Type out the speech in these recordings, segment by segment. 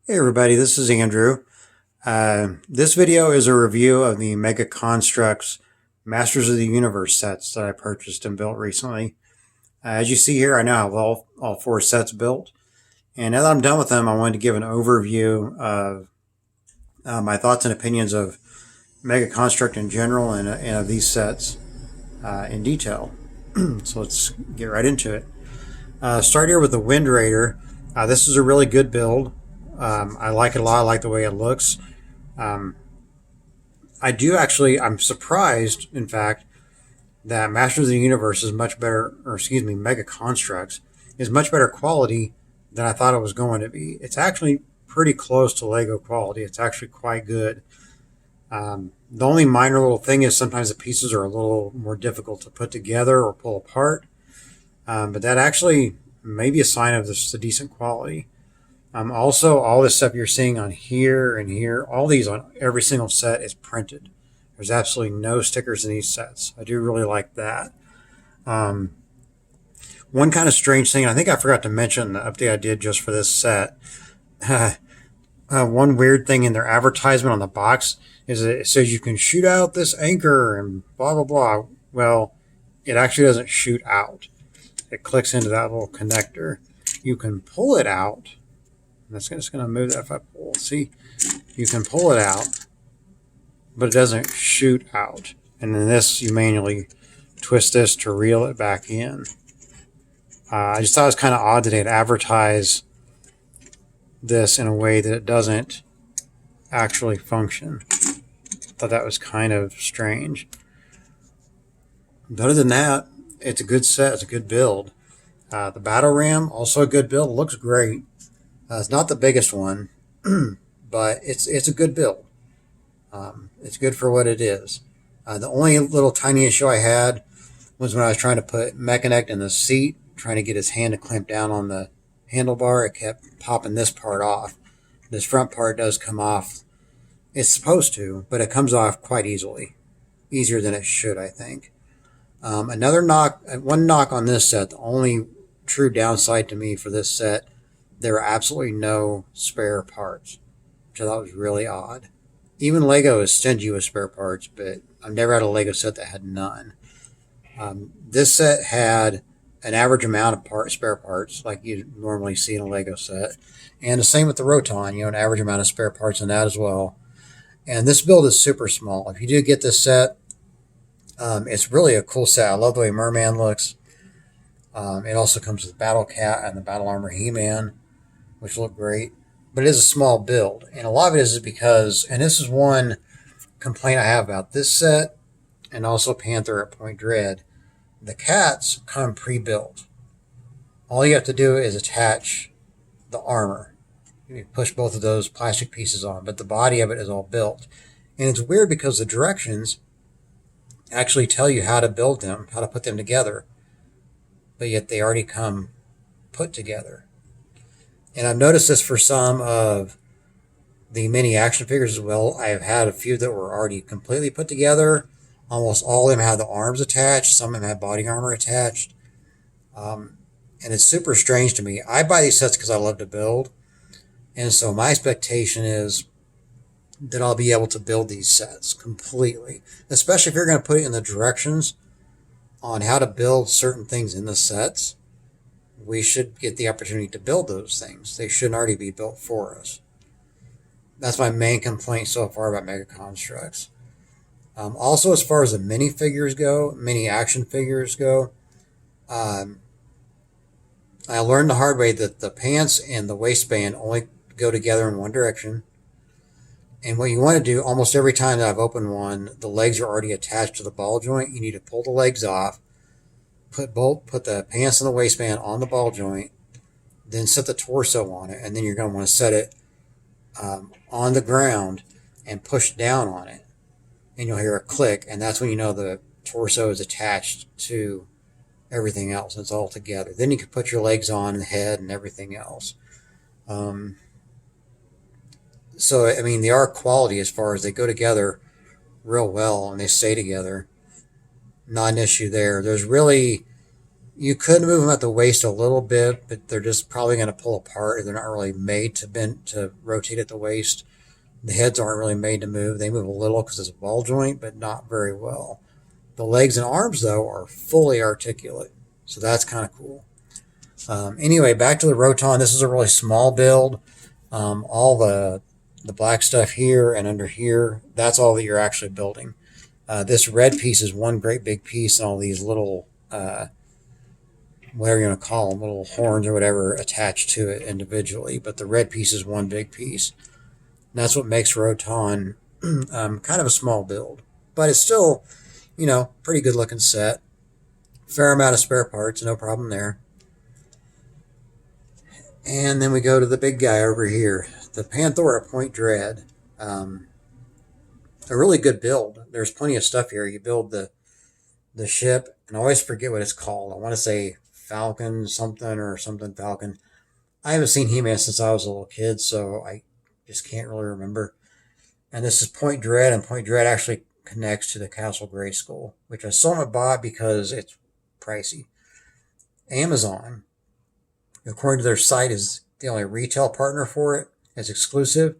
Hey everybody, this is Andrew. This video is a review of the Mega Construx Masters of the Universe sets that I purchased and built recently. As you see here, I now have all four sets built. And now that I'm done with them, I wanted to give an overview of my thoughts and opinions of Mega Construct in general and of these sets in detail. So let's get right into it. Start here with the Wind Raider. This is a really good build. I like it a lot. I like the way it looks. I'm surprised, in fact, that Masters of the Universe is much better, Mega Constructs is much better quality than I thought it was going to be. It's actually pretty close to Lego quality. It's actually quite good. The only minor little thing is sometimes the pieces are a little more difficult to put together or pull apart. But that actually may be a sign of this a decent quality. Also, all this stuff you're seeing on here and here, all these on every single set is printed. There's absolutely no stickers in these sets. I do really like that. One kind of strange thing, I think I forgot to mention the update I did just for this set. One weird thing in their advertisement on the box is that it says you can shoot out this anchor and blah, blah, blah. Well, it actually doesn't shoot out. It clicks into that little connector. You can pull it out. That's just going to move that if I pull. See, you can pull it out, but it doesn't shoot out. And then this, you manually twist this to reel it back in. I just thought it was kind of odd that they'd advertise this in a way that it doesn't actually function. Thought that was kind of strange. But other than that, it's a good set. It's a good build. The battle ram, also a good build. It looks great. It's not the biggest one, but it's a good build. It's good for what it is. The only little tiny issue I had was when I was trying to put Mechanic in the seat, trying to get his hand to clamp down on the handlebar. It kept popping this part off. This front part does come off. It's supposed to, but it comes off quite easily. Easier than it should, I think. One knock on this set, the only true downside to me for this set, there are absolutely no spare parts, which I thought was really odd. Even Lego is stingy with spare parts, but I've never had a Lego set that had none. This set had an average amount of spare parts, like you normally see in a Lego set. And the same with the Roton, an average amount of spare parts in that as well. And this build is super small. If you do get this set, it's really a cool set. I love the way Merman looks. It also comes with Battle Cat and the Battle Armor He-Man, which look great. But it is a small build. And a lot of it is because, and this is one complaint I have about this set, and also Panthor at Point Dread, the cats come pre-built. All you have to do is attach the armor. You push both of those plastic pieces on, but the body of it is all built. And it's weird because the directions actually tell you how to build them, how to put them together, but yet they already come put together. And I've noticed this for some of the mini action figures as well. I've had a few that were already completely put together. Almost all of them had the arms attached. Some of them had body armor attached. And it's super strange to me. I buy these sets because I love to build. And so my expectation is that I'll be able to build these sets completely. Especially if you're going to put it in the directions on how to build certain things in the sets. We should get the opportunity to build those things. They shouldn't already be built for us. That's my main complaint so far about Mega Construx. Also, as far as the mini action figures go, I learned the hard way that the pants and the waistband only go together in one direction. And what you want to do, almost every time that I've opened one, the legs are already attached to the ball joint. You need to pull the legs off, put the pants and the waistband on the ball joint, then set the torso on it, and then you're going to want to set it on the ground and push down on it. And you'll hear a click, and that's when you know the torso is attached to everything else. It's all together. Then you can put your legs on, the head, and everything else. So, I mean, they are quality as far as they go together real well, and they stay together. Not an issue there. There's really You could move them at the waist a little bit, but they're just probably going to pull apart. They're not really made to bend to rotate at the waist. The heads aren't really made to move. They move a little because it's a ball joint, but not very well. The legs and arms, though, are fully articulate, so that's kind of cool. Anyway, back to the Roton. This is a really small build. All the black stuff here and under here, that's all that you're actually building. This red piece is one great big piece, and all these little, whatever you want to call them, little horns or whatever attached to it individually. But the red piece is one big piece. And that's what makes Roton kind of a small build. But it's still, pretty good looking set. Fair amount of spare parts, no problem there. And then we go to the big guy over here, the Panthor at Point Dread. A really good build. There's plenty of stuff here. You build the ship, and I always forget what it's called. I want to say Falcon something or something Falcon. I haven't seen He-Man since I was a little kid, so I just can't really remember. And this is Point Dread, and Point Dread actually connects to the Castle Grayskull, which I still haven't bought because it's pricey. Amazon, according to their site, is the only retail partner for it. It's exclusive,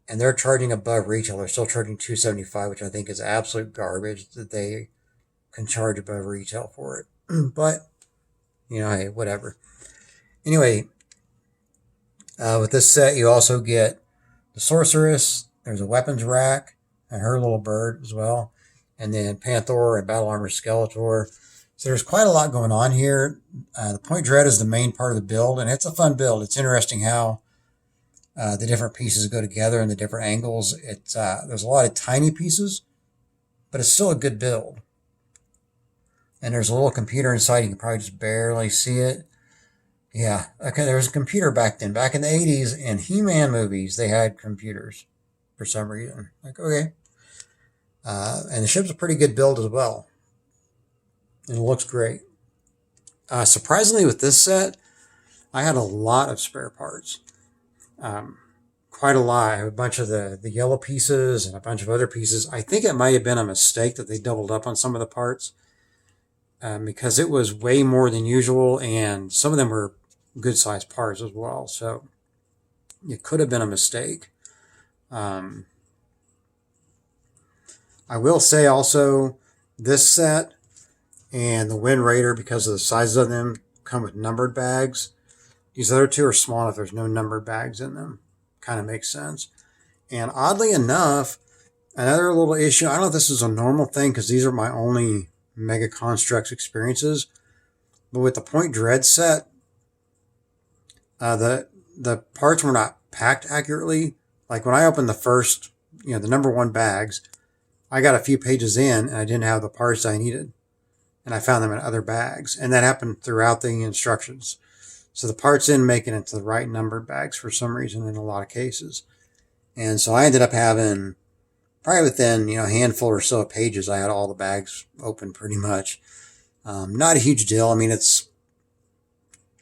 and they're charging above retail. They're still charging $275, which I think is absolute garbage that they can charge above retail for it. But, hey, whatever. Anyway, with this set, you also get the Sorceress. There's a weapons rack and her little bird as well. And then Panthor and Battle Armor Skeletor. So there's quite a lot going on here. The Point Dread is the main part of the build, and it's a fun build. It's interesting how the different pieces go together and the different angles. There's a lot of tiny pieces, but it's still a good build. And there's a little computer inside. You can probably just barely see it. Yeah, okay, there was a computer back then. Back in the 80s, in He-Man movies, they had computers for some reason. Like, okay. And the ship's a pretty good build as well. And it looks great. Surprisingly, with this set, I had a lot of spare parts. Quite a lot. I have a bunch of the yellow pieces and a bunch of other pieces. I think it might have been a mistake that they doubled up on some of the parts. Because it was way more than usual, and some of them were good-sized parts as well. So it could have been a mistake. I will say also, this set and the Wind Raider, because of the size of them, come with numbered bags. These other two are small enough. There's no numbered bags in them. Kind of makes sense. And oddly enough, another little issue, I don't know if this is a normal thing because these are my only Mega Construx experiences, but with the Point Dread set, the parts were not packed accurately. Like when I opened the first, the number one bags, I got a few pages in and I didn't have the parts I needed. And I found them in other bags. And that happened throughout the instructions. So the parts didn't make it into the right numbered bags for some reason in a lot of cases. And so I ended up having, probably within, a handful or so of pages, I had all the bags open pretty much. Not a huge deal. I mean, it's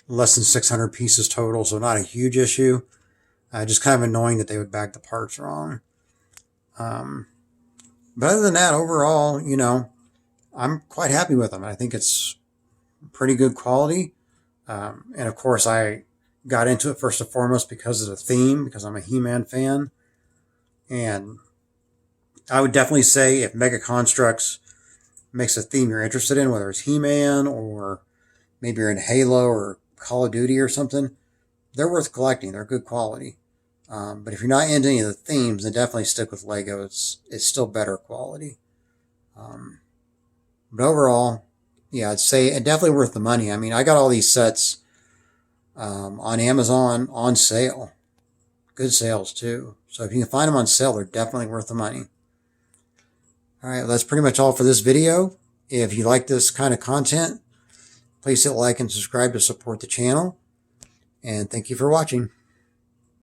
less than 600 pieces total, so not a huge issue. Just kind of annoying that they would bag the parts wrong. But other than that, overall, I'm quite happy with them. I think it's pretty good quality. And of course, I got into it first and foremost because of the theme, because I'm a He-Man fan. And I would definitely say if Mega Construx makes a theme you're interested in, whether it's He-Man or maybe you're in Halo or Call of Duty or something, they're worth collecting. They're good quality. But if you're not into any of the themes, then definitely stick with Lego. It's still better quality. But overall, yeah, I'd say it definitely worth the money. I mean, I got all these sets on Amazon on sale. Good sales, too. So if you can find them on sale, they're definitely worth the money. All right, well, that's pretty much all for this video. If you like this kind of content, please hit like and subscribe to support the channel. And thank you for watching.